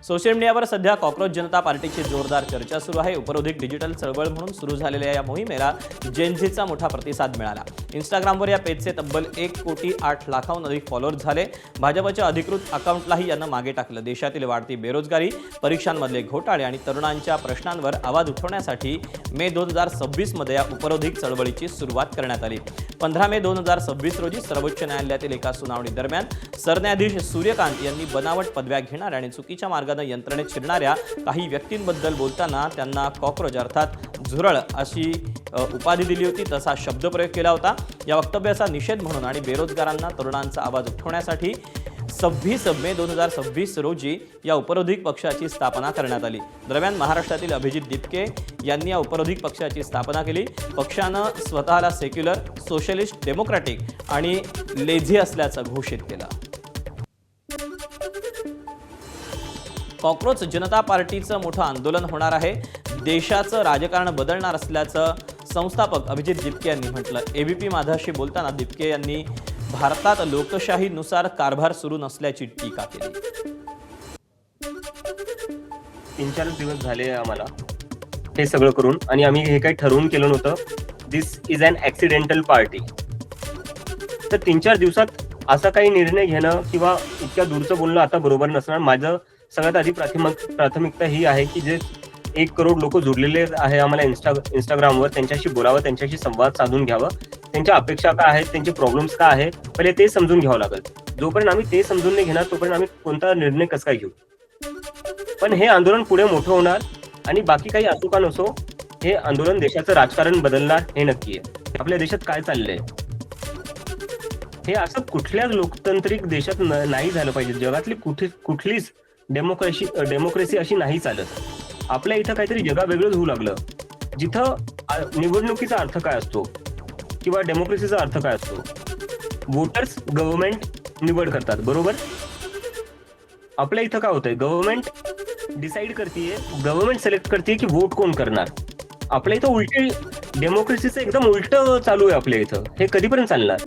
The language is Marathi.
सोशल मीडियावर सध्या कॉक्रोच जनता पार्टीची जोरदार चर्चा सुरू आहे। उपरोधिक डिजिटल चळवळ म्हणून सुरू झालेल्या या मोहिमेला जेनझीचा मोठा प्रतिसाद मिळाला। इंस्टाग्रामवर या पेजचे तब्बल 1,08,00,000हून अधिक फॉलोअर्स झाले। भाजपच्या अधिकृत अकाउंटलाही यांना मागे टाकलं। देशातील वाढती बेरोजगारी, परीक्षांमधले घोटाळे आणि तरुणांच्या प्रश्नांवर आवाज उठवण्यासाठी मे 2026 मध्ये या उपरोधिक चळवळीची सुरुवात करण्यात आली। 15 मे 2026 रोजी सर्वोच्च न्यायालयातील एका सुनावणी दरम्यान सरन्यायाधीश सूर्यकांत यांनी बनावट पदव्या घेणाऱ्या आणि चुकीच्या मार्गाने यंत्रणेत शिरणाऱ्या काही व्यक्तींबद्दल बोलताना त्यांना कॉक्रोच अर्थात झुरळ अशी उपाधी दिली होती, तसा शब्दप्रयोग केला होता। या वक्तव्याचा निषेध म्हणून आणि बेरोजगारांना, तरुणांचा आवाज उठवण्यासाठी 26 मे 2026 रोजी या उपरोधिक पक्षाची स्थापना करण्यात आली। दरम्यान महाराष्ट्रातील अभिजित दिपके यांनी या उपरोधिक पक्षाची स्थापना केली। पक्षानं स्वतःला सेक्युलर, सोशलिस्ट, डेमोक्रॅटिक आणि लेझी असल्याचं घोषित केलं। कॉक्रोच जनता पार्टीचं मोठं आंदोलन होणार आहे। देशाचं राजकारण बदलणार असल्याचं संस्थापक अभिजित दिपके यांनी म्हटलं। एबीपी माझाशी बोलताना दिपके यांनी भारतात लोकशाहीनुसार कारभार सुरू नसल्याची टीका केली। 3-4 दिवस झाले आम्हाला हे सगळं करून, आणि आम्ही हे काही ठरवून केलं नव्हतं। दिस इज अन ॲक्सिडेंटल पार्टी। तर 3-4 दिवसात असा काही निर्णय घेणं किंवा इतक्या दूरचं बोलणं आता बरोबर नसणार। माझं सगळ्यात आधी प्राथमिकता ही आहे की जे 1 करोड लोक जुडलेले आहे आम्हाला इंस्टाग्रामवर, त्यांच्याशी बोलावं, त्यांच्याशी संवाद साधून घ्यावं, त्यांच्या अपेक्षा काय आहेत, त्यांचे प्रॉब्लेम्स काय आहे, पहिले ते समजून घ्यावं लागेल। जोपर्यंत आम्ही ते समजून नाही घेणार तोपर्यंत आम्ही कोणता निर्णय कसा काय घेऊ। पण हे आंदोलन पुढे मोठं होणार आणि बाकी काही असो का नसो, हे आंदोलन देशाचं राजकारण बदलणार हे नक्की आहे। आपल्या देशात काय चाललंय हे असं कुठल्याच लोकतांत्रिक देशात नाही झालं पाहिजे। जगातली कुठलीच डेमोक्रेसी अशी नाही चालत। आपल्या इथं काहीतरी जगावेगळंच होऊ लागलं, जिथं निवडणुकीचा अर्थ काय असतो किंवा डेमोक्रेसीचा अर्थ काय असतो। वोटर्स गव्हर्नमेंट निवड करतात, बरोबर। आपल्या इथं काय होतंय, गव्हर्नमेंट डिसाईड करतेय, गव्हर्नमेंट सिलेक्ट करते की वोट कोण करणार। आपल्या इथं उलटी डेमोक्रेसीचं एकदम उलट चालू आहे आपल्या इथं। हे कधीपर्यंत चालणार।